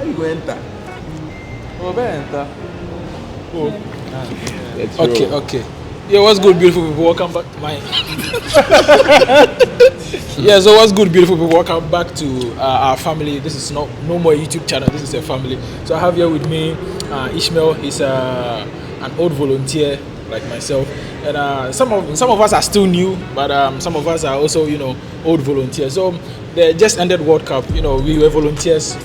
How you going to enter? Okay. Yeah, what's good, beautiful people? Welcome back. Yeah, so what's good, beautiful people? Welcome back to our family. This is no more YouTube channel. This is a family. So I have here with me Ishmael. He's an old volunteer like myself, and some of us are still new, but some of us are also old volunteers. So they just ended World Cup. We were volunteers.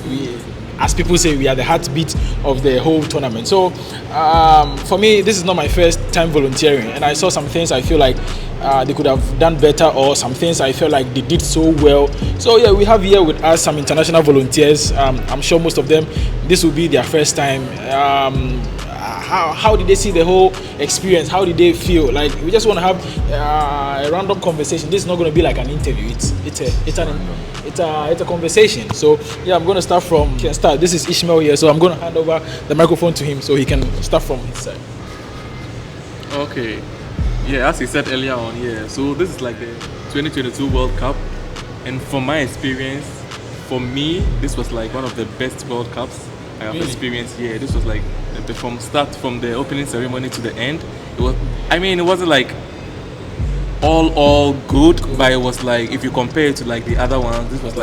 As people say, we are the heartbeat of the whole tournament. So for me, this is not my first time volunteering, and I saw some things I feel like they could have done better, or some things I feel like they did so well. So yeah, we have here with us some international volunteers. I'm sure most of them, this will be their first time. How did they see the whole experience? How did they feel? Like, we just want to have a random conversation. This is not going to be like an interview. It's a conversation. So yeah, I'm going to start from. This is Ishmael here, so I'm going to hand over the microphone to him so he can start from his side. Okay. Yeah, as he said earlier on, yeah. So this is like the 2022 World Cup, and from my experience, for me, this was like one of the best World Cups I have experienced. Yeah, this was like from the opening ceremony to the end. It wasn't like all good, but it was like, if you compare it to like the other ones, this was So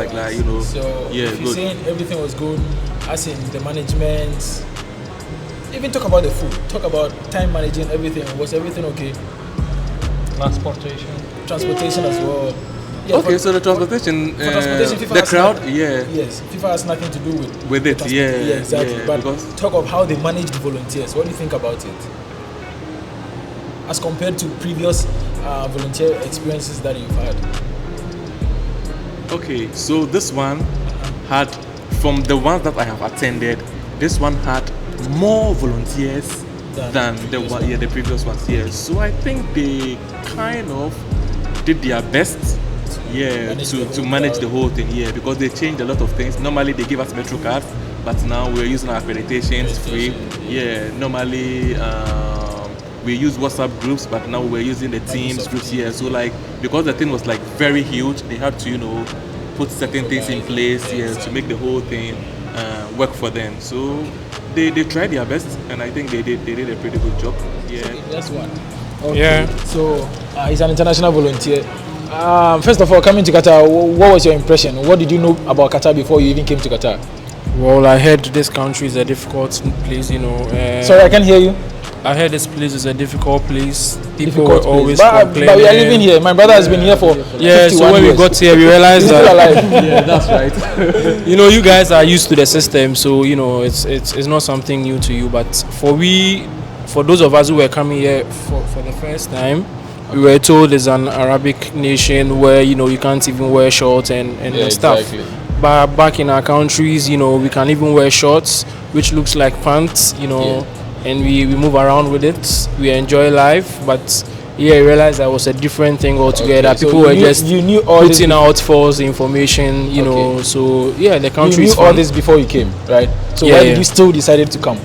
yeah, if you're good. saying everything was good, as in the management, even talk about the food, talk about time managing everything. Was everything okay? Transportation as well. Yeah, Okay, so the transportation, FIFA the has crowd, nothing- yeah. Yes, FIFA has nothing to do with it, the yeah, transportation. Exactly. yeah, But because- talk of how they manage the volunteers. What do you think about it? As compared to previous volunteer experiences that you've had. Okay, so this one had, from the ones that I have attended, this one had more volunteers than the previous ones. Yeah, so I think they kind of did their best, to manage the whole thing. Yeah, because they changed a lot of things. Normally they give us metro cards, but now we're using our accreditations free. Yeah, normally we use WhatsApp groups, but now we're using the Teams groups here. So like, because the thing was like very huge, they had to put certain things in place to make the whole thing work for them. So they tried their best, and I think they did a pretty good job. Yeah. That's one. Okay. Yeah. So he's an international volunteer. First of all, coming to Qatar, what was your impression? What did you know about Qatar before you even came to Qatar? Well, I heard this country is a difficult place, Sorry, I can't hear you. I heard this place is a difficult place. People Difficult were always place. complaining. But we are living here. My brother has been here for 51 so when years. we got here, we realized He's still that alive. Yeah, that's right. you guys are used to the system, so it's not something new to you. But for those of us who were coming here for the first time, we were told it's an Arabic nation where you can't even wear shorts and stuff. Exactly. But back in our countries, we can even wear shorts, which looks like pants, and we move around with it. We enjoy life, but I realized that was a different thing altogether. Okay, so People were just you knew all putting this out false information, Okay. So yeah, the country you is knew all fun. this before you came, right? So Yeah, why yeah. did you still decided to come?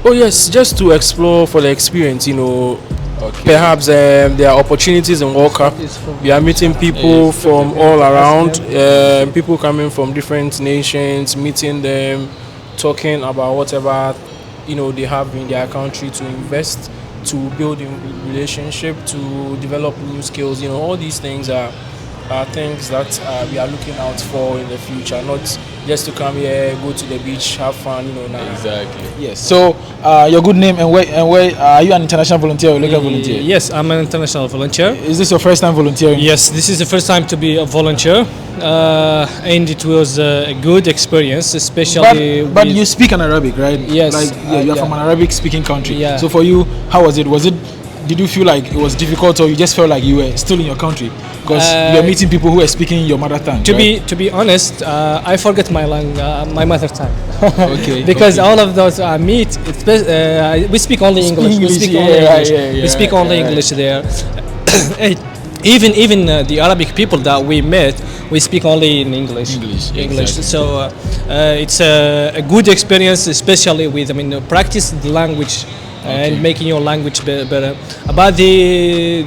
Oh yes, just to explore for the experience, Perhaps there are opportunities in World Cup. We are meeting people from all around, people coming from different nations, meeting them, talking about whatever they have in their country to invest, to build a relationship, to develop new skills. All these things are things that we are looking out for in the future, not just to come here, go to the beach, have fun. Exactly. Yes. So your good name and where are you an international volunteer or local volunteer? Yes, I'm an international volunteer. Is this your first time volunteering? Yes, this is the first time to be a volunteer, and it was a good experience, especially. But you speak an Arabic, right? Yes, Like you're from an Arabic speaking country. Yeah. So for you, how was it? Did you feel like it was difficult, or you just felt like you were still in your country because you're meeting people who are speaking your mother tongue? To be honest, I forget my mother tongue. Okay. Because okay. all of those I meet, we speak only English. We speak only English. We speak only English there. Even the Arabic people that we met, we speak only in English. Exactly. So it's a good experience, especially with practice the language and making your language better. About the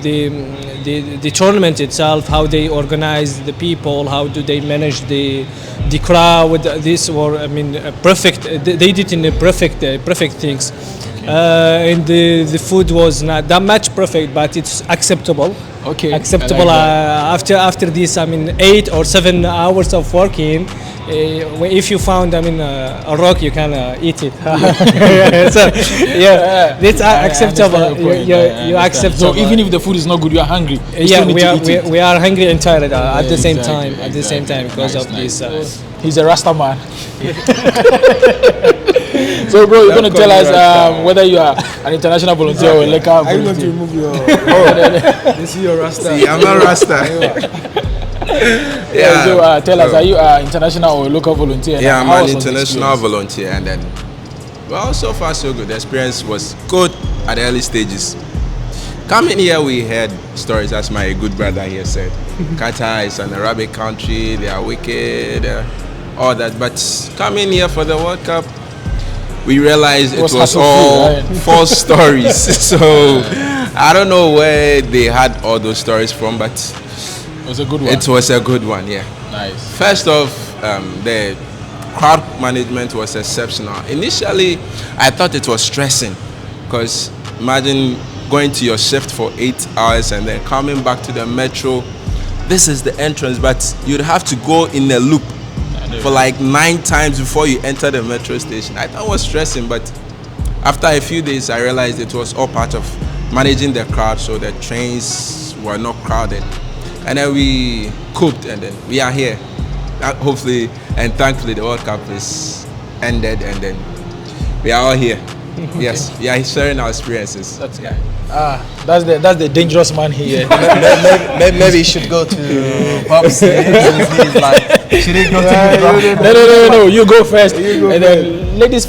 the tournament itself, how they organize the people, how do they manage the crowd. This or I mean perfect. They did in the perfect things. And the food was not that much perfect, but it's acceptable. Okay, Acceptable. I like After this, I mean 8 or 7 hours of working. If you found, I mean, a rock, you can eat it. So, yeah, it's acceptable. understand your point. You I accept. understand. So even if the food is not good, you are hungry. You Yeah, still need to eat it. we are hungry and tired at the same Exactly, time. At the same time, because Nice, of nice. this. He's a Rasta man. So, bro, you're gonna tell us whether you are an international volunteer or a local Are you going to volunteer. remove your? Oh, you see your rasta. See, I'm not Rasta. Yeah. So, tell us, are you an international or a local volunteer? Yeah, And I'm how an was the international experience? volunteer, and then, well, so far so good. The experience was good at the early stages. Coming here, we heard stories, as my good brother here said. Qatar is an Arabic country, they are wicked, all that. But coming here for the World Cup, we realized it was hassle-free, all right? false stories. So I don't know where they had all those stories from, but It was a good one. it was a good one, yeah. Nice. First off, the crowd management was exceptional. Initially, I thought it was stressing because imagine going to your shift for 8 hours and then coming back to the metro. This is the entrance, but you'd have to go in a loop for like 9 times before you enter the metro station. I thought it was stressing, but after a few days, I realized it was all part of managing the crowd, so the trains were not crowded. And then we cooked, and then we are here. Hopefully and thankfully, the World Cup is ended, and then we are all here. Yes, we are sharing our experiences. That's that's the dangerous man here. Maybe you should go to Pops. He's like, should he go to No. You go first, and then ladies.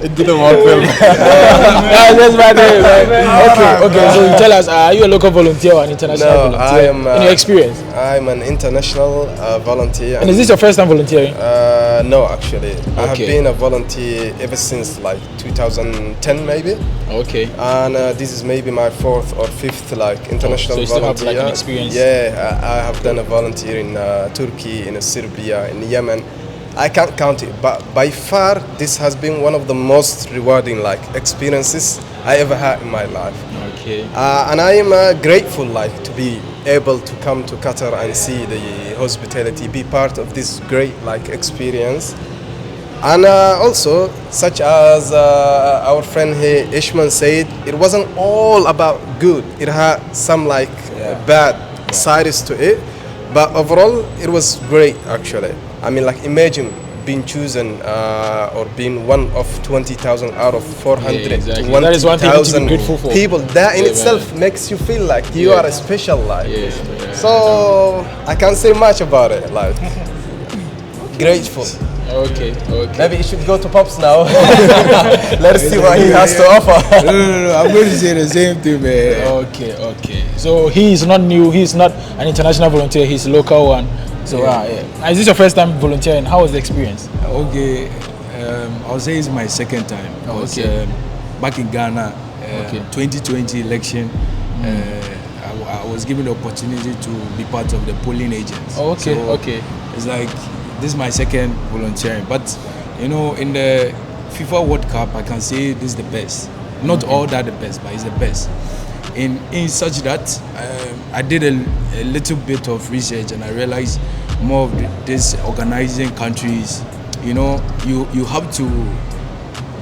It didn't work well. That's my name, right? Okay. So you tell us, are you a local volunteer or an international No, volunteer? I am, in your experience, I'm an international volunteer. and is this your first time volunteering? No, actually. I have Okay. been a volunteer ever since like 2010 maybe. Okay. And this is maybe my 4th or 5th like international so you still have, volunteer. like, an experience. Yeah, I have done a volunteer in Turkey, in Serbia, in Yemen. I can't count it, but by far this has been one of the most rewarding like experiences I ever had in my life. Okay. And I am grateful like to be able to come to Qatar and see the hospitality, be part of this great like experience. And also, such as our friend here, Ishman said, it wasn't all about good. It had some like bad sides to it, but overall it was great actually. I mean, like imagine being chosen or being one of 20,000 out of 400 Yeah, exactly. to That is one thing to be 1,000 grateful for. people. That in Yeah, itself man. makes you feel like you Yeah. are a special like. Yeah. So I can't say much about it. Like grateful. Okay. Maybe you should go to Pops now. Let's see what he has to offer. No. I'm going to say the same thing, man. Okay. So he is not new. He is not an international volunteer. He's a local one. So is this your first time volunteering? How was the experience? Okay, I'll say it's my second time. Okay. Back in Ghana, Okay. 2020 election, I was given the opportunity to be part of the polling agents. Okay. So it's like this is my second volunteering, but you know, in the FIFA World Cup, I can say this is the best. Not all that the best, but it's the best. In such that I did a little bit of research and I realized more of these organizing countries, you know, you have to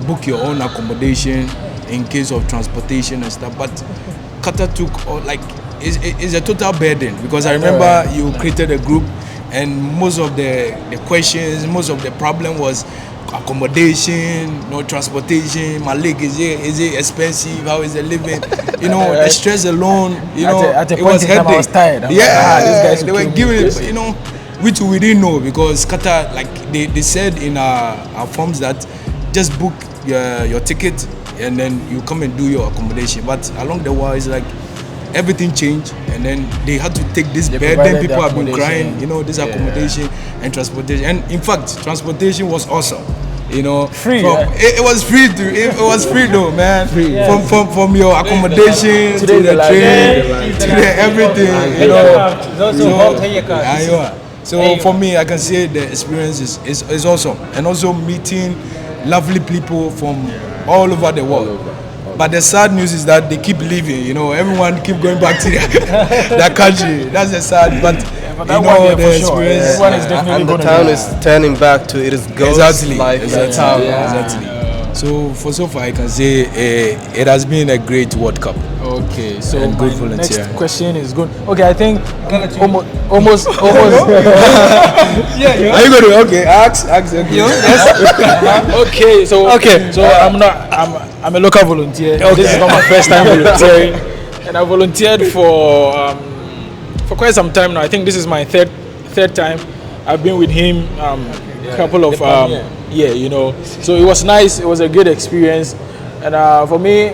book your own accommodation in case of transportation and stuff. But Qatar took it's a total burden because I remember you created a group and most of the questions, most of the problem was accommodation, no transportation, my leg is it expensive, how is the living, you know, the stress alone, you know, at a it point was in time I was tired. I'm like, these guys they will were kill giving me. it, you know, which we didn't know because Qatar, like they said in our forms that just book your ticket and then you come and do your accommodation, but along the while it's like everything changed and then they had to take this They burden. provided the People have been accommodation. crying, you know, this accommodation and transportation, and in fact transportation was awesome. You know, Free, it was free to it was free though, man. From your accommodation to the train to the everything. You know. So for me, I can say the experience is awesome, and also meeting lovely people from all over the world. But the sad news is that they keep leaving. You know, everyone keep going back to their country. That's the sad. But you know, the experience. And the town is turning back to its ghost. Exactly. Town. Exactly. So far, I can say it has been a great World Cup. Okay, so And good my volunteer. next question is good. Okay, I think almost. Are you going to? Okay, ask. Okay. Okay, so I'm a local volunteer. Okay. This is not my first time volunteering, and I volunteered for quite some time now. I think this is my third time. I've been with him a couple of you know. So it was nice. It was a good experience, and for me,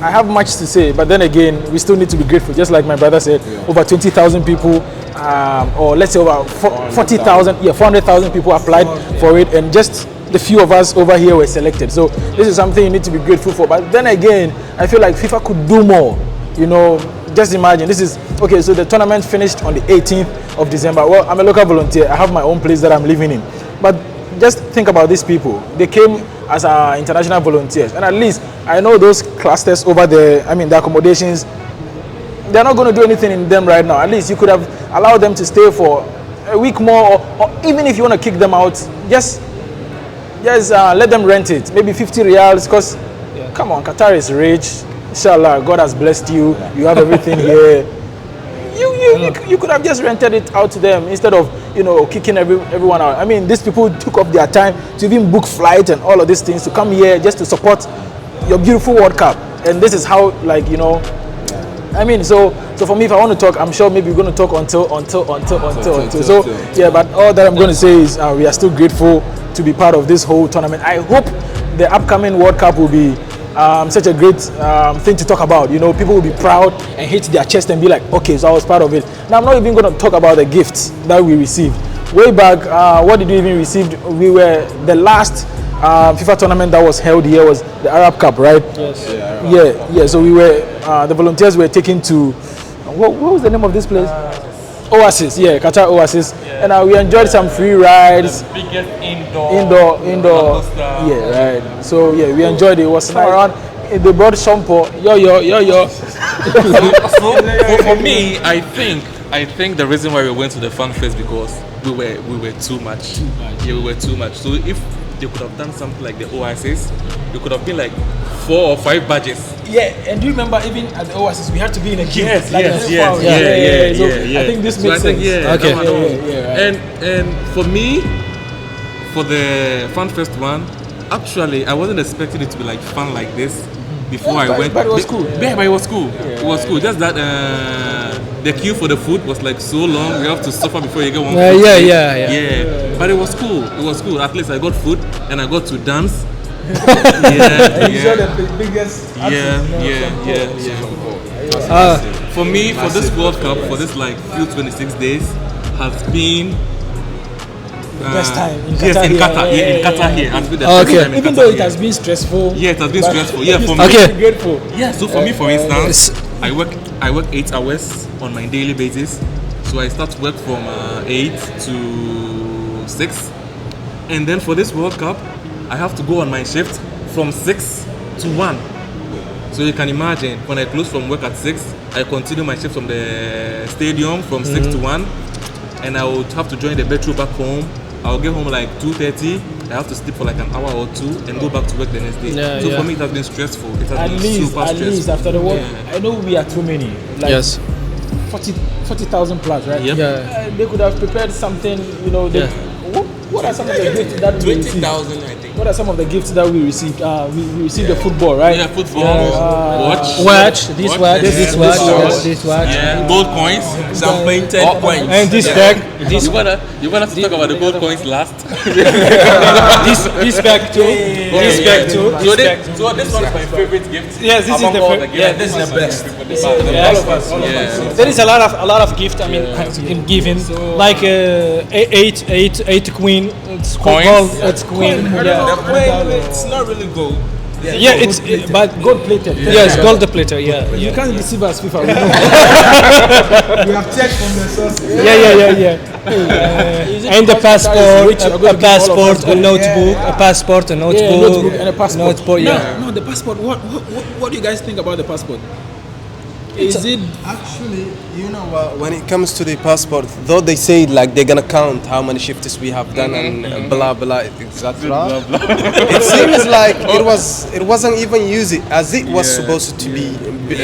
I have much to say. But then again, we still need to be grateful. Just like my brother said, over 20,000 people, or let's say over 40,000, 400,000 people applied for it, and just the few of us over here were selected. So this is something you need to be grateful for. But then again, I feel like FIFA could do more. You know, just imagine, this is, okay, so the tournament finished on the 18th of December. Well, I'm a local volunteer. I have my own place that I'm living in. But just think about these people. They came as international volunteers. And at least I know those clusters over there, I mean, the accommodations, they're not going to do anything in them right now. At least you could have allowed them to stay for a week more, or even if you want to kick them out, just let them rent it. Maybe 50 reals, because, come on, Qatar is rich. Inshallah, God has blessed you. You have everything here. You could have just rented it out to them instead of, you know, kicking everyone out. I mean, these people took up their time to even book flight and all of these things to come here just to support your beautiful World Cup. And this is how, like, you know, I mean, so for me, if I want to talk, I'm sure maybe we're going to talk until. So yeah, but all that I'm going to say is we are still grateful to be part of this whole tournament. I hope the upcoming World Cup will be such a great thing to talk about. You know, people will be proud and hit their chest and be like, okay, so I was part of it. Now, I'm not even going to talk about the gifts that we received. Way back, what did we even receive? We were the last FIFA tournament that was held here was the Arab Cup, right? Yes. Yeah. So we were, the volunteers were taken to, what was the name of this place? Oasis, Qatar Oasis. Yeah. And we enjoyed some free rides. The biggest indoor. Yeah, right. So yeah, we enjoyed it. It was nice. Around. They brought shampoo. Yo. So for me, I think the reason why we went to the fan fest because we were too much. Yeah, we were too much. So if they could have done something like the Oasis, it could have been like 4 or 5 badges. Yeah, and do you remember even at the Oasis we had to be in a queue? Yes. So I think this makes sense. Okay. Right. And for me, for the fan fest one, actually I wasn't expecting it to be like fun like this before I went. But it was cool. Yeah, but it was cool. It was cool. Just that the queue for the food was like so long. You have to suffer before you get one. Yeah. But it was cool. It was cool. At least I got food and I got to dance. The biggest. For me, for this World Cup, for this like few 26 days, has been the best time in Qatar. Qatar. In Qatar here. Has been the best time in Even Qatar though it here. has been stressful. Yeah, it has been stressful. Yeah, for me. Okay. Grateful. Yeah, so for me, for instance, I work 8 hours on my daily basis. So I start work from 8 to 6, and then for this World Cup, I have to go on my shift from 6 to 1. So you can imagine, when I close from work at 6, I continue my shift from the stadium from 6 to 1, and I would have to join the metro back home. I'll get home like 2:30. I have to sleep for like an hour or 2 and go back to work the next day. For me, it has been stressful. It has been super stressful. At least after the work, I know we are too many. Like Yes. 40,000 plus, right? Yep. They could have prepared something, you know. What are some of the gifts that we received? 20,000, I think. What are some of the gifts that we received? We received the football, right? Yeah, football, watch, This watch. yeah, gold coins. Some painted coins. And this bag. You wanna talk about the gold coins last? This bag too. This bag too. So this one is my favorite gift. Yes, this is among the all fir- the gifts. yeah, This is the best. All of us. Yeah. There is a lot of gift. I mean, been given like eight queen. It's Coins? gold. It's queen. The Yeah, coin, it's not really gold. yeah. It's but Gold plated. yes, gold plated. Yeah, You yeah. can't deceive us, FIFA. We know. We have checked from the sources. And the passport, Rich, you're going a to give all of us passport, a gold. notebook, a passport, a notebook, Yeah, notebook and a passport. Notebook, yeah. No, the passport. What do you guys think about the passport? Is it? Actually, you know, when it comes to the passport, though they say like they're gonna count how many shifts we have done and blah blah etc. It seems like it wasn't even used as it was supposed to be.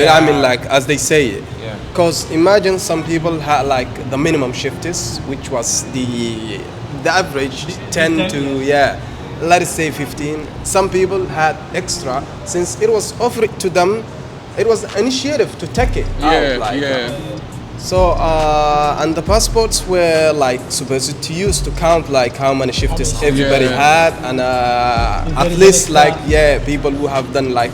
I mean, like as they say it. Because imagine some people had like the minimum shifts, which was the average 10 to let's say 15. Some people had extra since it was offered to them. It was an initiative to take it out. Like, so and the passports were like supposed to use to count like how many shifts everybody had, and at least like people who have done like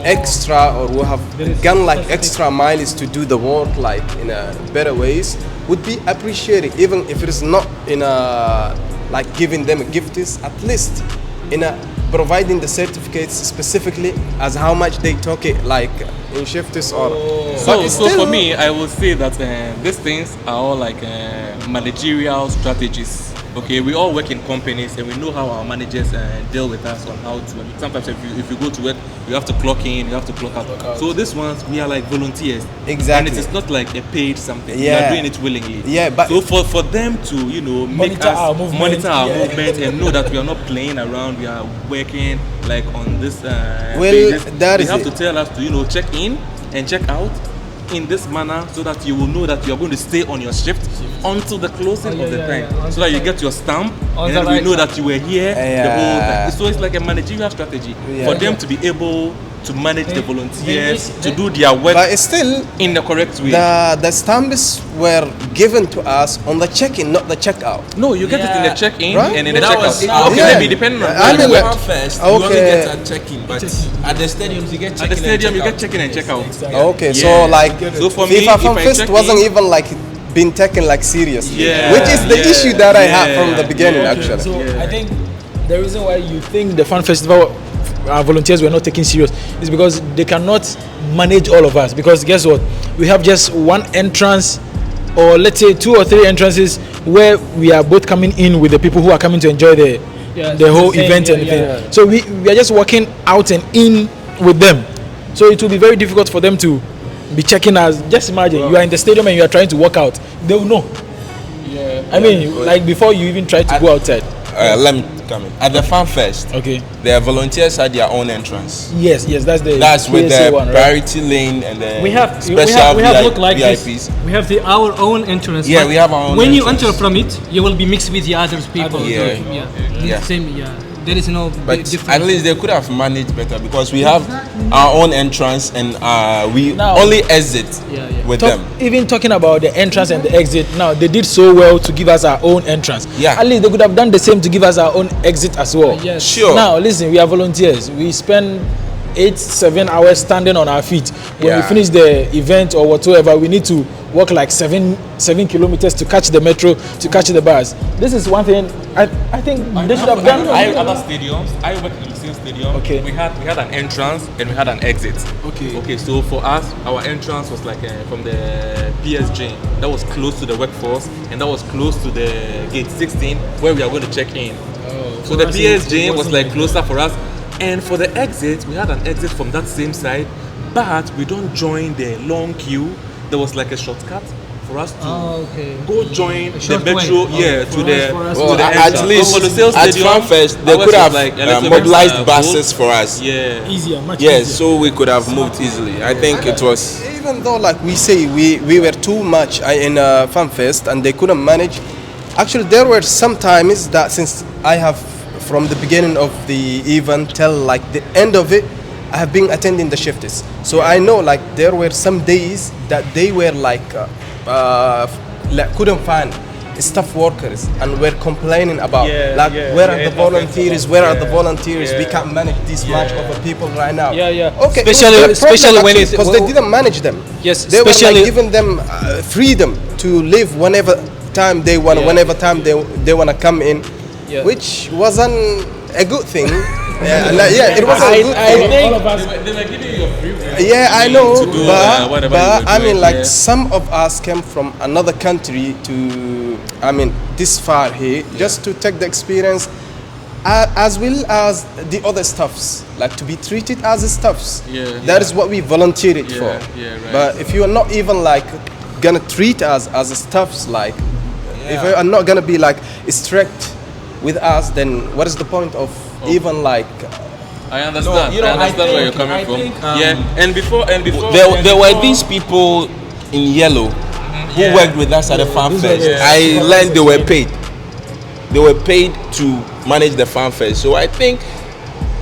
extra or who have gone like extra miles to do the work like in a better ways would be appreciated, even if it is not in a like giving them gifts, at least in a providing the certificates specifically as how much they took it like in shifts or So for me, I would say that these things are all like managerial strategies. Okay, we all work in companies and we know how our managers deal with us on how to. Sometimes if you go to work, you have to clock in, you have to clock out. So these ones, we are like volunteers. Exactly. And it is not like a paid something. We Yeah. are doing it willingly. Yeah, but so for them to make Monitor our us movement. monitor our movement and know that we are not playing around, we are working like on this. Well, basis, that they is have it. to tell us to check in and check out in this manner so that you will know that you are going to stay on your shift until the closing of the time, so that you get your stamp and then we know that you were here the whole time. So it's like a managerial strategy for them to be able to manage the volunteers to do their work but still in the correct way. the stamps were given to us on the check-in, not the check-out. No, you get it in the check-in Right? and in the That check-out. was- Okay, maybe depending on I where mean, you like- work. First, Okay. you only get a check-in, but at the stadiums you get check-in. At the stadium, you and get check-in and check-out. Okay, Yeah. so like So for me, FIFA if Fan I Fest check wasn't in- even like been taken like seriously, Yeah, which is the yeah, issue that I had from the yeah, beginning yeah. actually. So I think the reason why you think the fan festival volunteers were not taken serious is because they cannot manage all of us. Because guess what? We have just one entrance, or let's say 2 or 3 entrances where we are both coming in with the people who are coming to enjoy the whole event and everything. So we are just walking out and in with them. So it will be very difficult for them to be checking us. Just imagine you are in the stadium and you are trying to walk out. They will know. I mean, like before you even try to go outside. let me come in. At the fan fest, Okay. the volunteers had their own entrance. Yes, that's the That's with PSA the one, right? priority lane and the We have special look like VIPs. this. We have our own entrance. Yeah, but we have our own When you entrance. enter from it, you will be mixed with the other people. Yeah. Yeah. Same. Yeah. There is no But big difference. at least they could have managed better because we have our own entrance and we Now- only exit with them. Even talking about the entrance and the exit, now they did so well to give us our own entrance. Yeah. At least they could have done the same to give us our own exit as well. Yes. Sure. Now listen, we are volunteers. We spend 8-7 hours standing on our feet. When we Yeah. finish the event or whatsoever, we need to walk like 7 kilometers to catch the metro, to catch the bus. This is one thing I think they should have done. Other stadiums, I work in the same stadium. Okay. We had an entrance and we had an exit. Okay. So for us, our entrance was like from the PSG. That was close to the workforce, and that was close to the gate 16 where we are going to check in. So the PSG was like closer for us, and for the exit, we had an exit from that same side, but we don't join the long queue. There was like a shortcut for us to go join the short metro, way. to the Well, to the at entrance. least So for the sales at stadium, fan fest they ours could was have like a little bit, mobilized bold. buses for us. Yeah. Easier, much Yes, easier. so we could have moved easily. I think it was. Even though like we say we were too much in Fan Fest and they couldn't manage, actually there were some times that since I have from the beginning of the event till like the end of it, I have been attending the shifts. So I know like there were some days that they were like couldn't find staff workers and were complaining about where are the volunteers, where are the volunteers, we can't manage this much of the people right now. Okay, especially when it's because they didn't manage them. Yes, They were especially like giving them freedom to live whenever time they want, whenever time they want to come in, which wasn't a good thing. It wasn't a good thing. They were giving you a free will. Yeah, I know, to do, whatever but you were I mean, doing, like some of us came from another country to, I mean, this far here just to take the experience, as well as the other stuffs, like to be treated as stuffs. That is what we volunteered for. Right. But if you are not even like gonna treat us as stuffs, like if you are not gonna be like strict with us, then what is the point of even like? I understand. I understand where you're coming from. And before There were these people in yellow who worked with us at the fan fest. I learned they were paid. They were paid to manage the fan fest. So I think,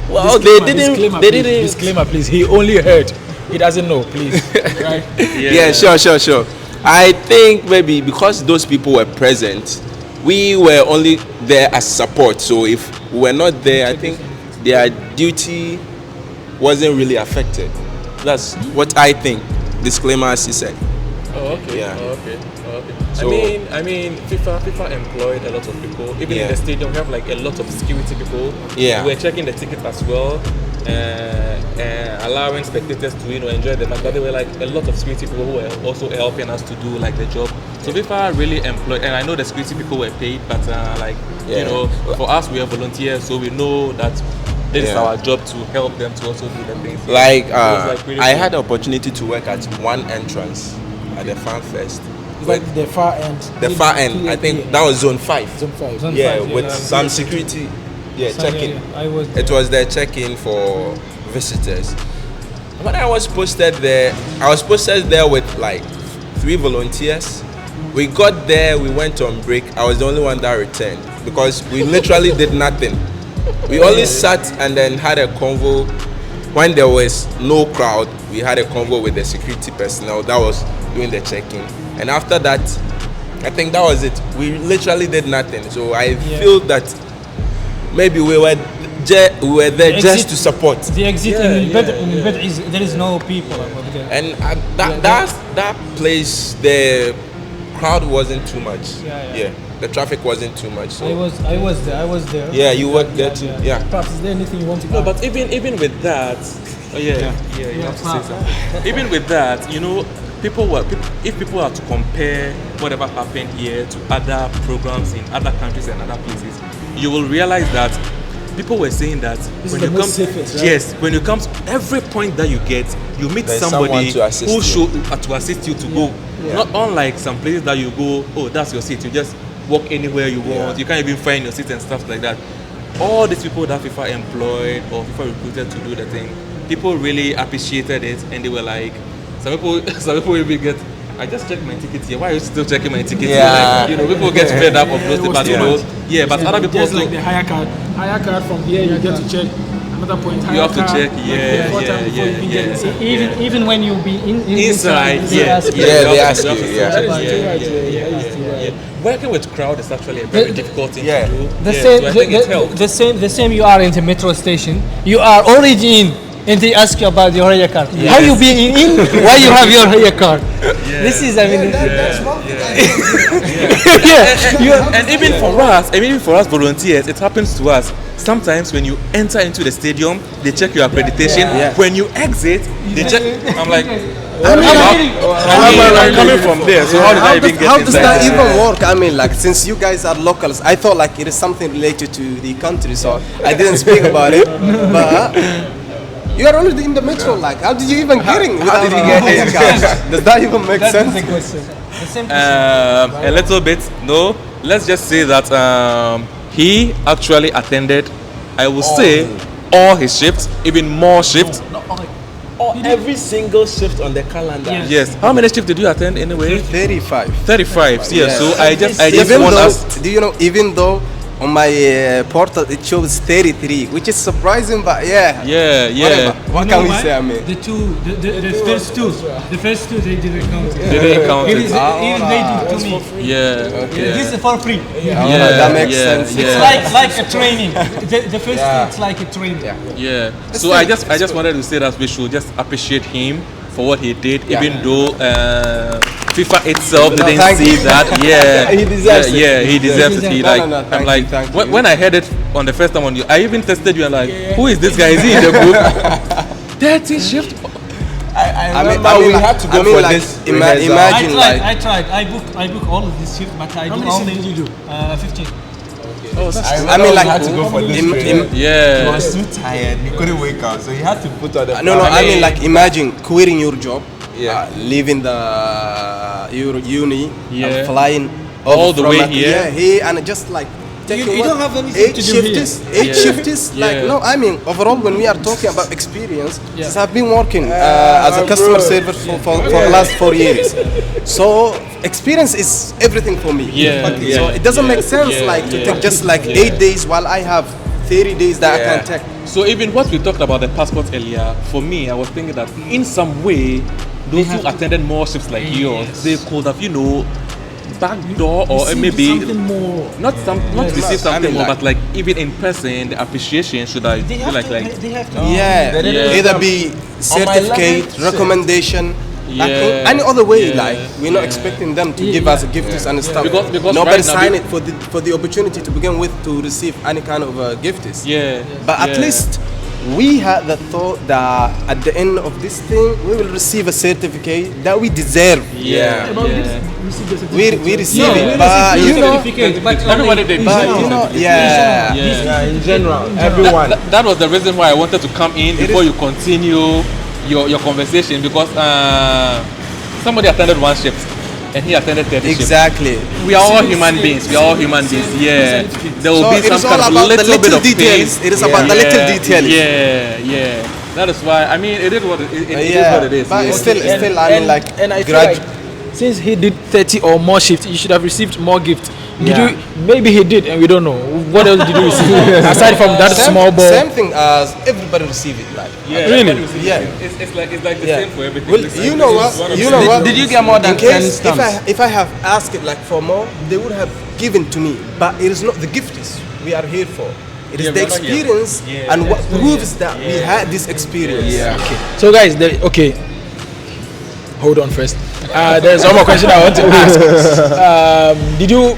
well, they didn't. Disclaimer, please. He only heard. He doesn't know. Please. Right? Yeah, sure. I think maybe because those people were present, we were only there as support. So if we were not there, I think their duty wasn't really affected. That's what I think. Disclaimer, as he said. Oh, okay. Yeah. Oh, okay. So, I mean, FIFA employed a lot of people. Even in the stadium, we have like a lot of security people. Yeah. We're checking the tickets as well, allowing spectators to enjoy the match. But there were like a lot of security people who were also helping us to do like the job. So FIFA really employed, and I know the security people were paid, but for us we are volunteers, so we know that this is our job to help them to also do the things. Like, really I cool. had the opportunity to work at one entrance at the fan fest. Like the far end. The far end, I think that was zone 5. Zone 5. With some security. Check-in. I was It was the check-in for visitors. When I was posted there, with like 3 volunteers. We got there, we went on break. I was the only one that returned because we literally did nothing. We only sat and then had a convo. When there was no crowd, we had a convo with the security personnel that was doing the check-in. And after that, I think that was it. We literally did nothing. So I feel that maybe we were there just to support. the exit in Bed is there is no people over there. And that place, the crowd wasn't too much. The traffic wasn't too much. So. I was there. Yeah, you worked there too. Yeah. Perhaps, is there anything you want to No, add? but even with that, you have to say something. Even with that, if people are to compare whatever happened here to other programs in other countries and other places, you will realize that people were saying that when you come, yes, when you come, every point that you get, you meet There's somebody someone to assist who you. to assist you to go. Not unlike some places that you go, oh, that's your seat. You just walk anywhere you want. You can't even find your seat and stuff like that. All these people that FIFA employed or FIFA recruited to do the thing, people really appreciated it, and they were like, some people even get, I just checked my ticket here. Why are you still checking my ticket here? Like, people get fed up of those things, but but other people just also like the hire card from here you get to check another point. you have to check, Even when you be inside, they ask you. they ask you, Working with crowd is actually a very difficult thing to do. The so I think it helps. the same. You are in the metro station. You are already in, and they ask you about your hair card. How you be in? Why you have your hair card? This is, I mean, That's one thing And even for us volunteers, it happens to us. Sometimes when you enter into the stadium, they check your accreditation. When you exit, they check. I'm like, I'm coming from there. So how did I even get How does inside? that even work? I mean, like, since you guys are locals, I thought like it is something related to the country, so I didn't speak about it. But you are already in the metro. Like, how did you even get in? How did you get in? Does that even make sense? the question. The same A little bit. No, let's just say that he actually attended, I will say, all his shifts, even more shifts. Every single shift on the calendar. Yes. How many shifts did you attend anyway? 35. 35. Yeah. So I just Even want though, us. do you know? Even though on my portal it shows 33, which is surprising, but yeah. Yeah, yeah. Whatever. What You can know we why? say? I mean, The first two they didn't count. They didn't count It it. is even they did to me. Yeah. This is for free. that makes sense. It's like a training. The first it's like a training. Yeah. So I just wanted to say that we should just appreciate him for what he did, even though FIFA itself No, didn't thank see you. that. Yeah. He deserves it. Yeah, he deserves it. He No, like no, no, I'm thank like you, thank you. when I heard it on the first time on you, I even tested you and like, who is this guy? Is he in the group? 30 shift. I mean, we have to go for like, this rehearsal. Imagine like I tried. I book all of this shifts, but I do only 15. I mean, like, had to go for this training. He Yeah. was too tired. He couldn't wake up, so he had to put on the. no, I mean, like, imagine quitting your job, Yeah. leaving the your uni, Yeah. and flying All over the from, way like, here. Yeah, here, and just like taking you what, don't have anything 8 to do here. shifts, 8 Yeah. shifts. Like, Yeah. no, I mean, overall, when we are talking about experience, since I've been working as a customer service for the last 4 years, so experience is everything for me. Yeah. So it doesn't make sense like to take just like 8 days while I have 30 days that I can take. So even what we talked about the passport earlier, for me, I was thinking that in some way, those who attended more shifts like yours, they could have, backdoor or maybe something more. not receive something I mean, more, like- but like even in person, the appreciation should I feel like They have to. Yeah, Yeah. either be certificate, recommendation, like in Yeah. any other way. Yeah. Like we're not expecting them to give us gifts and stuff. Because nobody right now signed we- it for the opportunity to begin with to receive any kind of gifts. yeah. But at yeah. least we had the thought that at the end of this thing we will receive a certificate that we deserve. Yeah. We receive Yeah. it, but you know, but Everybody did. but you know, yeah. Yeah. in general, everyone. That was the reason why I wanted to come in before you continue your conversation, because somebody attended one shift and he attended 30 shifts. Exactly. We are all human beings. We are all human beings. Yeah. There will So be it some is kind all of about the little bit little of pain. details. It is about the little details. Yeah, yeah. That is why. I mean, it is what it is. Yeah, What it is. but yeah. still, I mean, like, and I feel grad- like since he did 30 or more shifts, he should have received more gifts. Did Yeah. you? Maybe he did, and we don't know. What else did you receive aside from that small ball? Same thing as everybody receive it. Like, Yeah, Really? everybody will see Yeah. it. It's like the Yeah. same for everything. well, It's you like- know it's what? one of You the- know what? Did you get more than In case 10 stamps? if I have asked it like for more, they would have given to me. But it is not the gift is we are here for. It is Yeah, the we are not here. experience and what proves that we had this experience. Yeah. So guys, okay. Hold on first. There's one more question I want to ask. Did you,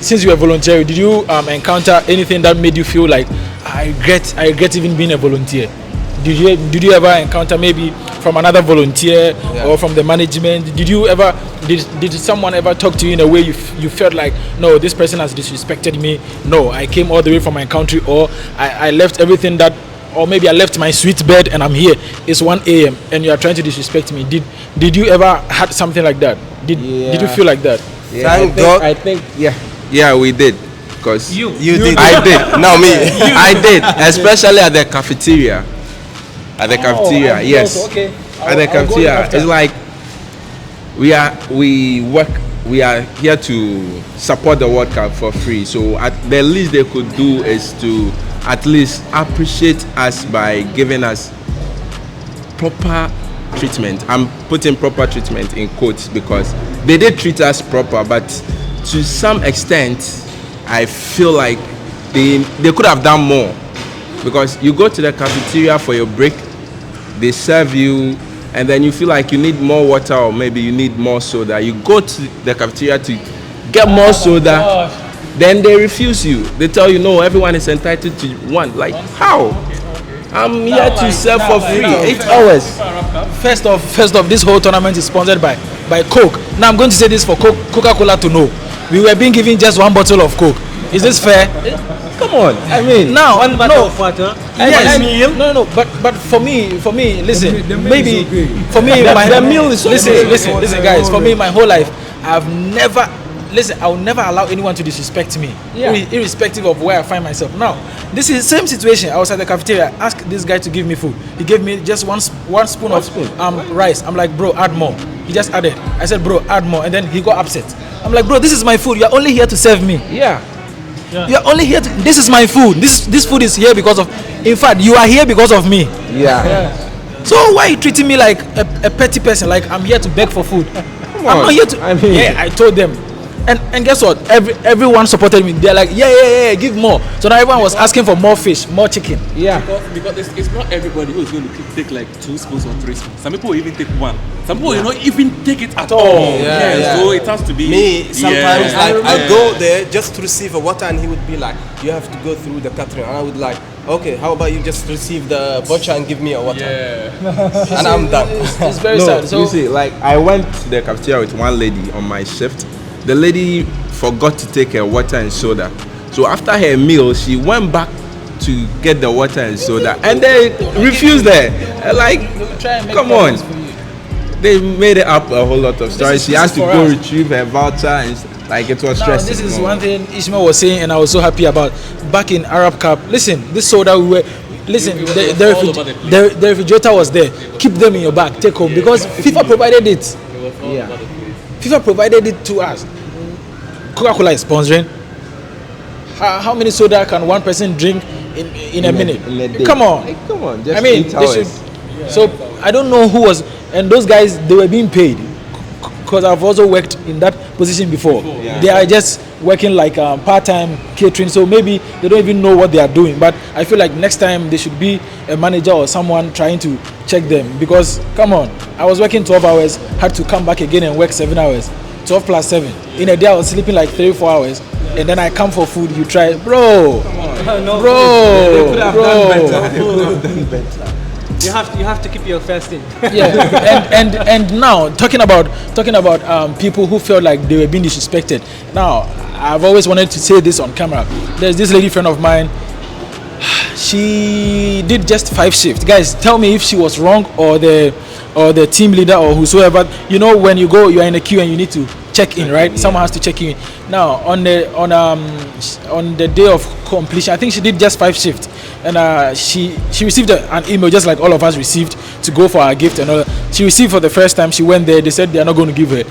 since you were volunteering, did you encounter anything that made you feel like I regret even being a volunteer? Did you ever encounter maybe from another volunteer or from the management? Did someone ever talk to you in a way you felt like, no, this person has disrespected me? No, I came all the way from my country, or I left everything that, or maybe I left my sweet bed and I'm here. It's 1 a.m. and you are trying to disrespect me. Did you ever had something like that? Did you feel like that? Thank God. I think, yeah, we did. Because You did. I did. No, me. I did, especially at the cafeteria. At the cafeteria, yes. Okay. At the cafeteria, it's like we are here to support the World Cup for free. So at the least they could do is to at least appreciate us by giving us proper treatment. I'm putting proper treatment in quotes because they did treat us proper, but to some extent I feel like they could have done more, because you go to the cafeteria for your break, they serve you, and then you feel like you need more water or maybe you need more soda. You go to the cafeteria to get more soda, then they refuse you. They tell you, no, everyone is entitled to one. Like, how? I'm here to serve for free, 8 hours. First off, this whole tournament is sponsored by Coke. Now I'm going to say this for Coca-Cola to know. We were being given just one bottle of Coke. Is this fair? Come on, I mean, Now, One bottle of water. yes, meal. no, but for me, listen, maybe for me, the meal is so listen, guys. For me, my whole life, I will never allow anyone to disrespect me, irrespective of where I find myself. Now, this is the same situation. I was at the cafeteria, asked this guy to give me food. He gave me just one spoon of rice. I'm like, bro, add more. He just added. I said, bro, add more, and then he got upset. I'm like, bro, this is my food. You're only here to serve me. yeah. You are only here. This is my food. This food is here because of. In fact, you are here because of me. Yeah. So why are you treating me like a petty person? Like I'm here to beg for food. I'm not here to. I told them. And guess what? Everyone supported me. They're like, yeah, give more. So now everyone was asking for more fish, more chicken. Yeah. Because it's not everybody who's going to take like 2 spoons or 3 spoons. Some people will even take 1. Some people will not even take it at all. So it has to be Me, sometimes I go there just to receive a water, and he would be like, you have to go through the catering. And I would like, okay, how about you just receive the voucher and give me a water? And I'm done. It's very sad. So you see, like I went to the cafeteria with one lady on my shift. The lady forgot to take her water and soda. So after her meal, she went back to get the water and soda, and they refused her. Like, come on. They made it up a whole lot of stories. She has to go retrieve her voucher, and like it was stressful. This is one thing Ishmael was saying, and I was so happy about. Back in Arab Cup, listen, this soda we were. Listen, the refrigerator was there. Keep them in your bag, take home, because FIFA provided it. FIFA provided it to us. Coca-Cola is sponsoring. How many soda can one person drink in a minute? Come on. Just I mean, 8 they hours. should. So I don't know who was, and those guys, they were being paid, because I've also worked in that position before. They are just working like part-time catering, so maybe they don't even know what they are doing. But I feel like next time there should be a manager or someone trying to check them, because come on, I was working 12 hours, had to come back again and work 7 hours, 12 plus 7. In a day I was sleeping like 3-4 hours, and then I come for food. You try, bro. You have to keep your fasting. And now talking about people who felt like they were being disrespected. Now I've always wanted to say this on camera. There's this lady friend of mine. She did just 5 shifts. Guys, tell me if she was wrong, or the team leader or whosoever. You know, when you go, you are in a queue and you need to check in, right? Someone has to check in. Now on the day of completion, I think she did just 5 shifts, and she received an email just like all of us received to go for her gift and all that. She received for the first time. She went there. They said they are not going to give her.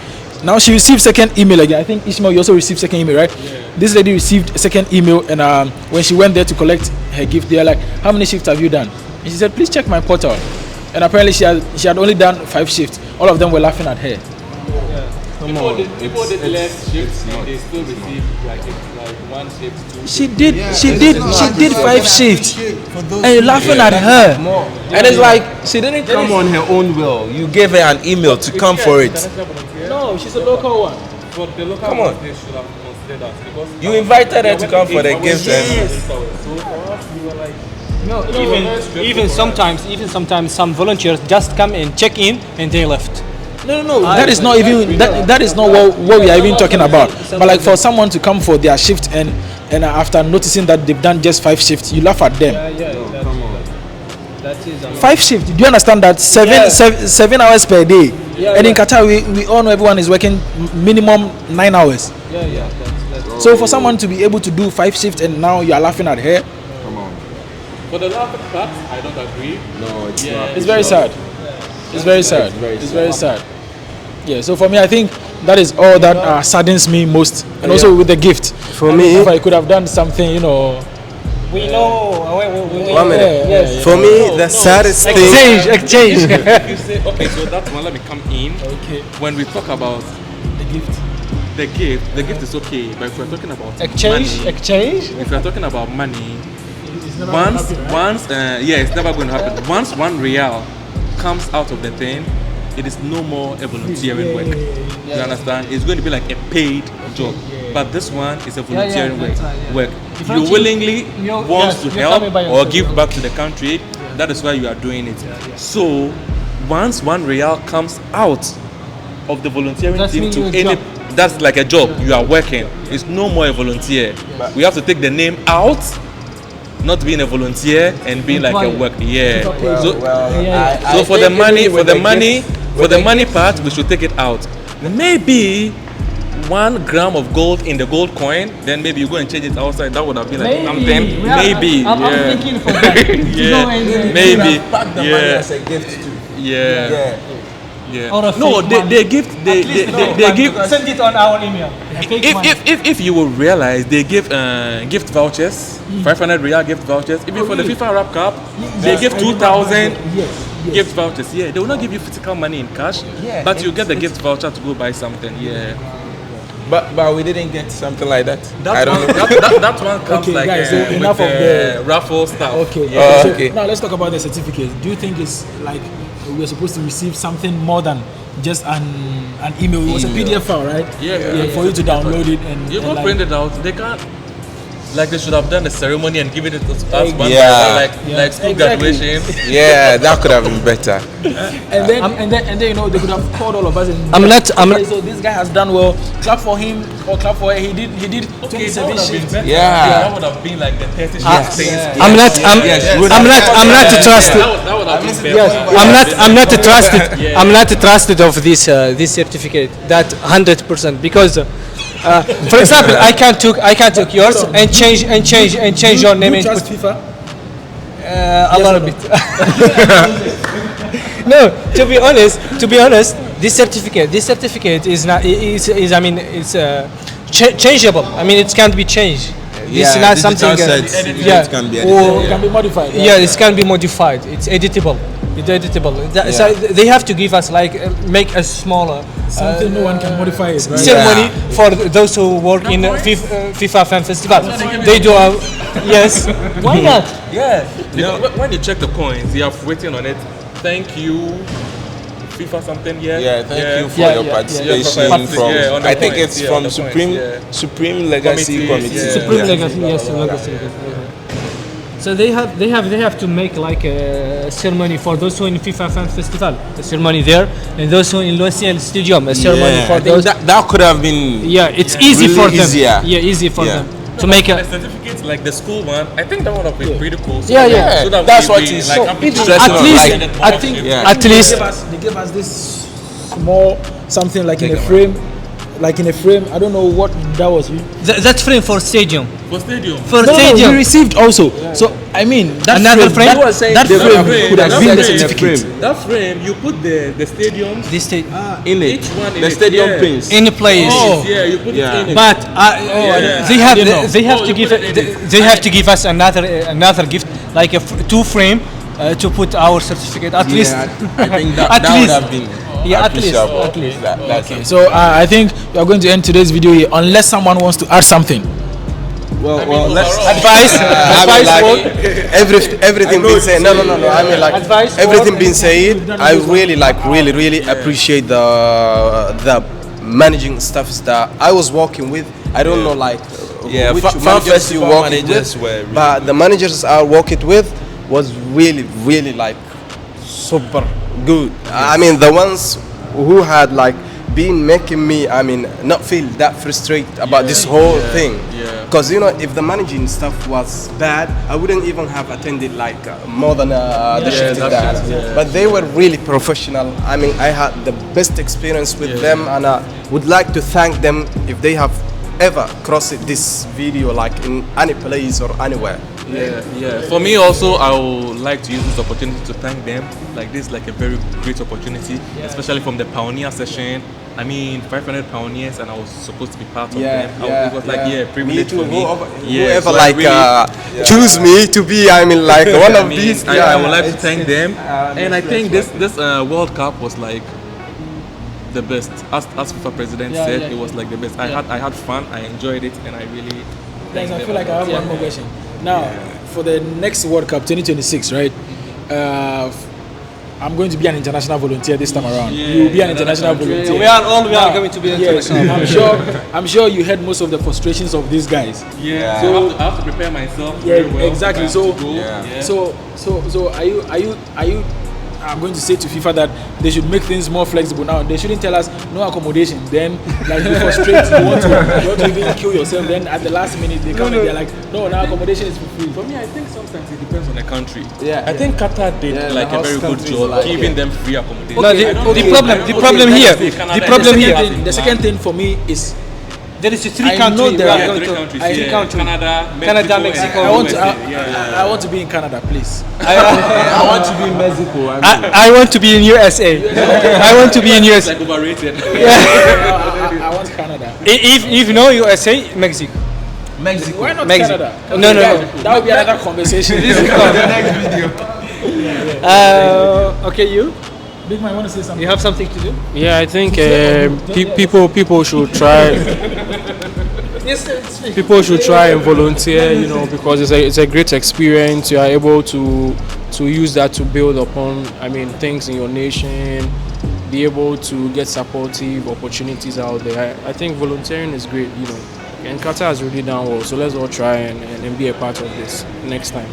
Now she received second email again. I think Ishmael, you also received second email, right? This lady received a second email, and when she went there to collect her gift, they are like, how many shifts have you done? And she said, please check my portal. And apparently she had only done 5 shifts. All of them were laughing at her. People did less shifts, and they still received like 1 shift, 2 She did 5 shifts, and you're laughing at her. And it's like she didn't come on her own will. You gave her an email to come for it. No, she's a local one. But the local Come on. ones, they should have considered that, because You invited her to come for the gift. Even sometimes some volunteers just come and check in and they left. No. That is not even that is not what we are even talking about. But like for someone to come for their shift and after noticing that they've done just 5 shifts, you laugh at them. That is 5 shifts. Do you understand that? 7 hours per day. And in Qatar, we all know everyone is working minimum 9 hours. that's So for someone to be able to do 5 shifts and now you are laughing at her, for the laughing part, I don't agree. No, it's not. it's very sad. It's very sad. It's very sad. Yeah. So for me, I think that is all that saddens me most, and also with the gift. For me, if I could have done something, you know. we know. 1 minute. For me, the saddest thing. Exchange. You say, okay, so that one, let me come in. Okay. When we talk about the gift is okay, but if we're talking about Exchange. if we're talking about money, it's never going to happen. Once 1 real comes out of the thing, it is no more a volunteering work. You understand? It's going to be like a paid job. But this one is a volunteering work. If you willingly want to help or give back to the country, that is why you are doing it. So once 1 real comes out of the volunteering team to any, that's like a job. You are working. It's no more a volunteer. We have to take the name out, not being a volunteer and being like a work. So for the money part, we should take it out. Maybe 1 gram of gold in the gold coin, then maybe you go and change it outside. That would have been like something. Maybe. I'm thinking for that. Maybe. Pack the money as a gift too. Yeah. Yeah. Or a No, fake they, money. they give they give. Send it on our email. Fake money. If you will realize, they give gift vouchers, 500 real gift vouchers. Even for the FIFA Rap Cup, they give 2,000 gift vouchers. Yeah, they will not give you physical money in cash, but you get the gift voucher to go buy something. Yeah. But we didn't get something like that. I That don't one, know. that one comes Okay, like guys, so with enough of the- raffle stuff. Okay. Yeah. So okay. now let's talk about the certificate. Do you think it's like we're supposed to receive something more than just an email? It was a PDF file, right? Yeah. For you to download it and You and go like- print it out. They can't. Like they should have done the ceremony and given it to us one by Yeah. one, like school Exactly. graduation. Yeah, that could have been better. and then you know they could have called all of us and I'm not- okay, so this guy has done well. Clap for him or clap for her. He did Okay, 27 that would have been shifts. better. Yeah. That would have been like the 30 shifts things. I'm not trusted. That would have been better. I'm not trusted of this certificate. That 100% because. For example, I can took yours and change your name You and trust put FIFA? a little bit. No, to be honest, this certificate is not is I mean it's changeable. I mean it can't be changed. This is not something. It can be Or edited. it can be modified. right? Yeah, it can be modified. It's editable. It's editable. So they have to give us like make a smaller Something no one can modify it, right? ceremony for those who work in FIFA Fan Festival. They do a yes. Why not? Yeah. Because when you check the coins, you have written on it. Thank you, FIFA something. Yeah. Yeah, thank you for Yeah, your yeah, participation yeah. from. Yeah, on the I think points, it's yeah, from on the Supreme points, yeah. Supreme Legacy Committee, Committee. yeah. Supreme Yeah. Legacy, yes, Legacy. So they have to make like a ceremony for those who in FIFA Fan Festival, a ceremony there, and those who in Lucian Stadium, a ceremony Yeah, for I think those. that could have been. Yeah, it's easy really for them. easier. Yeah, easy for Yeah. them to make The a. certificates like the school one, I think that would have been pretty cool. So Yeah, that- yeah. so that That's we- what we, is like, so have people interesting, At least, like, I think, Yeah. at least, They gave us this small something like in a frame. Like in a frame, I don't know what that was. that frame for stadium. for stadium. For No, stadium. we received also. So I mean, that Another frame? that frame could have been the certificate. That frame, you put the stadium This state In it. each one in The it, stadium yeah. pins. any place. Yeah, you put Yeah. it in it. But they have they have Oh, to you give put it in they have to give us another gift like a two frame to put our certificate at least. I think that, At that would least. have been Yeah, at least, appreciable. at least. That's So I think we are going to end today's video here, unless someone wants to add something. well, let's Advice, advice word. Everything being said. No. I mean, like Advice everything for- being said. I really appreciate the managing stuffs that I was working with. I don't know like Yeah, which Fan managers you Festival work managers with, were really but the managers I worked with was really like super good. I mean, the ones who had like been making me, I mean, not feel that frustrated about this whole thing. yeah. Because you know, if the managing stuff was bad, I wouldn't even have attended like more than the shift that's that. it, yeah. But they were really professional. I mean, I had the best experience with them, and I would like to thank them if they have ever crossed this video like in any place or anywhere. Yeah. For me also, I would like to use this opportunity to thank them. Like this, is like a very great opportunity, especially from the pioneer session. I mean, 500 pioneers, and I was supposed to be part of them. It was like privilege for me. Whoever so I like really- choose me to be, I mean, like one of these. I would like to thank them, and I think this World Cup was like the best. As FIFA president said, it was like the best. I had fun, I enjoyed it, and I really. Guys, I feel like I have one more question. Now, for the next World Cup 2026, right? I'm going to be an international volunteer this time around. You will be an international volunteer. We are going to be Yes, international. I'm sure you heard most of the frustrations of these guys. Yeah. So- I have to prepare myself. Yeah, very well. exactly. I have So, to go. Yeah. so are you? I'm going to say to FIFA that they should make things more flexible now. They shouldn't tell us no accommodation. Then, like, you frustrate, you want to even kill yourself. Then at the last minute they come and they're like, no, now accommodation is for free. For me, I think sometimes it depends on the country. Yeah, I think Qatar did Yeah, like the a very host good countries job like- giving them free accommodation. No, the problem here, the problem here, The second thing for me is There is three I know countries. there we are are going three to. countries. Three Yeah. countries. Canada, Mexico. I want to. Yeah. I want to be in Canada, please. I want to be in Mexico. I want to be in USA. I want to be in USA. Like overrated. I want Canada. If no USA, Mexico. Mexico. Why not Mexico. Canada? No. That would be another conversation. Okay, you? Big man, want to say something? You have something to do? Yeah, I think people should try. Yes, speak. People should try and volunteer, because it's a great experience. You are able to use that to build upon, things in your nation, be able to get supportive opportunities out there. I think volunteering is great, and Qatar has really done well. So let's all try and be a part of this next time,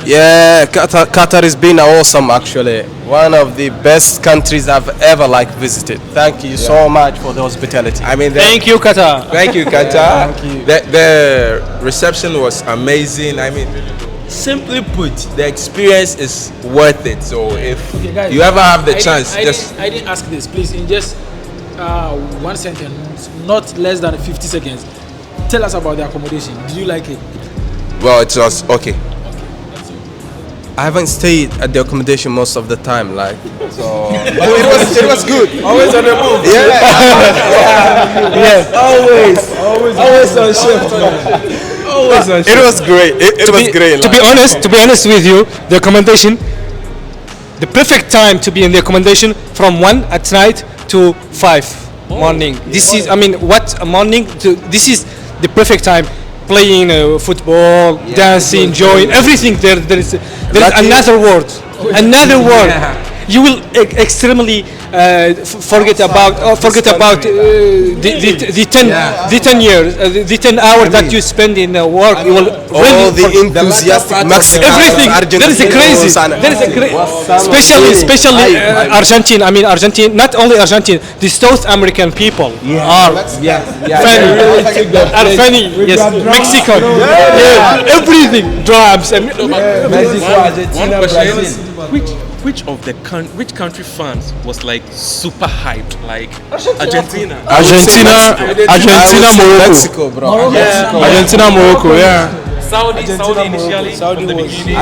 Yeah, Qatar has been awesome actually. One of the best countries I've ever visited. Thank you so much for the hospitality. I mean, Thank you, Qatar. Thank you, Qatar. Thank you. The reception was amazing. I mean, simply put, the experience is worth it. So if Okay, guys, you ever have the I chance, I didn't ask this. Please, in just one sentence, not less than 50 seconds. Tell us about the accommodation. Did you like it? well, it was okay. I haven't stayed at the accommodation most of the time, so but it was good. Always on the move. Always on shift. Always on shift. It was great. It was great. To be honest with you, the accommodation, the perfect time to be in the accommodation from 1 at night to 5 morning. This is, what a morning to, this is the perfect time. Playing football, dancing, enjoying everything. There is another world. Another world. You will extremely forget about the 10 years, the 10 hours that you spend in work. You will all really the enthusiastic Mexicans, everything. There is a crazy. Especially Argentine. Argentine. Not only Argentine. The South American people are funny. Are funny. Yes, Mexican. Yeah, everything. Drums. One question. Which country fans was super hyped? Argentina. Argentina, Morocco. Mexico, bro. Argentina, Morocco. Yeah. Saudi initially. From the beginning.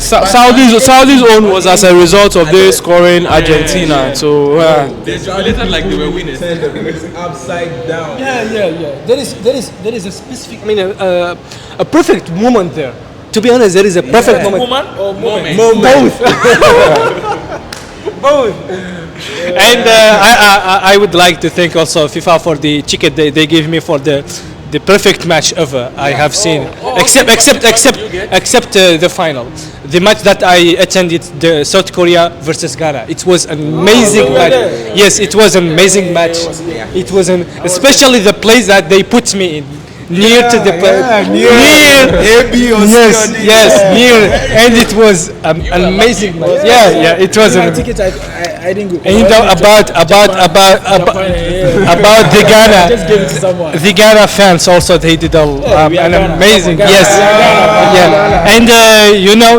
Saudi's own was as a result of their scoring Argentina. So They jubilated like they were winners. Upside down. Yeah. There is a specific. A perfect moment there. To be honest, there is a perfect moment. Woman or moment? Both. Both. And I would like to thank also FIFA for the ticket they gave me for the perfect match ever I have seen. Except the final. The match that I attended, the South Korea versus Ghana. It was an amazing match. Yes, it was an amazing match. It was especially the place that they put me in. Near to the near near, and it was an amazing match. It was My ticket, I didn't go. and about the Ghana, Just give it to someone. the Ghana fans also, they did an amazing, and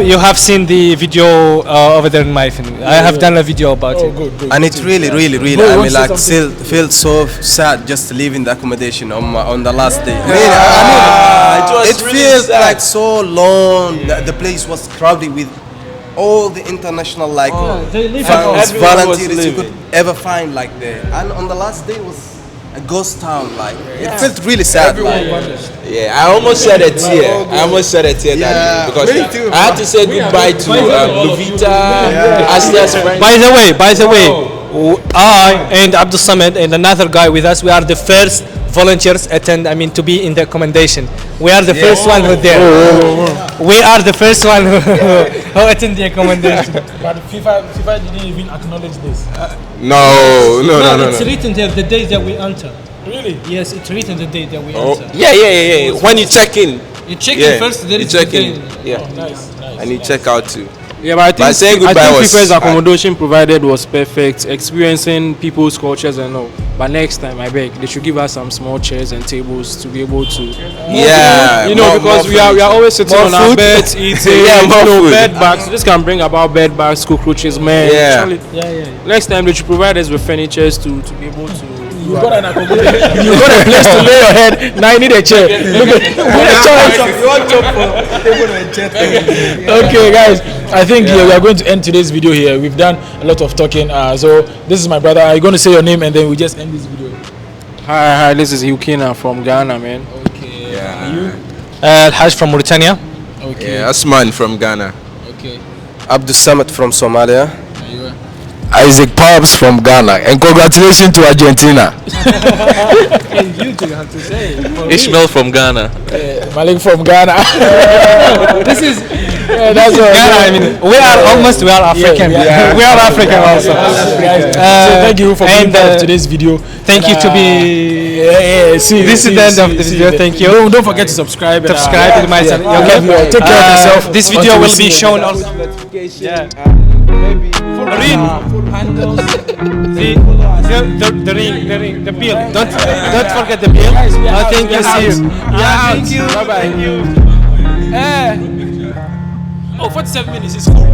you have seen the video over there in my film. I have done a video about it. Good. And it really, want to say still felt so sad just leaving the accommodation on the last day. It feels like so long. The place was crowded with all the international They live fans, everyone was volunteers you leaving. could ever find there. And on the last day was a ghost town. It felt really sad. Yeah, I almost shed a tear. That day because me too, I had to say goodbye to Luvita, Asia's friend. By the way, I and Abdul Samad and another guy with us, we are the first volunteers to be in the accommodation. We are the first one who there. We are the first one who attend the accommodation. But FIFA didn't even acknowledge this. No. It's written there the day that we enter. Really? Yes, it's written the day that we Oh, enter. yeah. When you check in, You check yeah, in first, then you it's check the in, day. yeah, Nice. and you check out too. Yeah, but But saying I goodbye think was FIFA's hard. accommodation provided was perfect, experiencing people's cultures and all. But next time, I beg, they should give us some small chairs and tables to be able to. Yeah, Because we are always sitting on our beds eating. Yeah, more food. Bed bags. This can bring about bed bags, cockroaches, man. Yeah. Actually, next time they should provide us with furniture to be able to You got an accommodation. You got a place to lay your head. Now you need a chair. Look at Okay, guys. I think we are going to end today's video here. We've done a lot of talking. So this is my brother. Are you going to say your name and then we just end this video? Hi, this is Yukina from Ghana, man. Okay. Yeah. You? Haj from Mauritania. Okay. Yeah, Asman from Ghana. Okay. Abdul Samad from Somalia. You? Isaac Pops from Ghana, and congratulations to Argentina. And you two have to say. Ishmael from Ghana. Malik from Ghana. This is That's all. Ghana. I mean, we are African. yeah. We are African also. So thank you for being part of today's video. Thank you to be. This is the end of the video. Thank you. Don't forget to subscribe. Subscribe to my channel. Okay. Take care of yourself. This video will be shown on. Yeah. Ring. The ring, the bill. Don't forget the bill. Thank you. See you. Yeah, thank you. Bye bye. Thank you. 47 minutes is cool.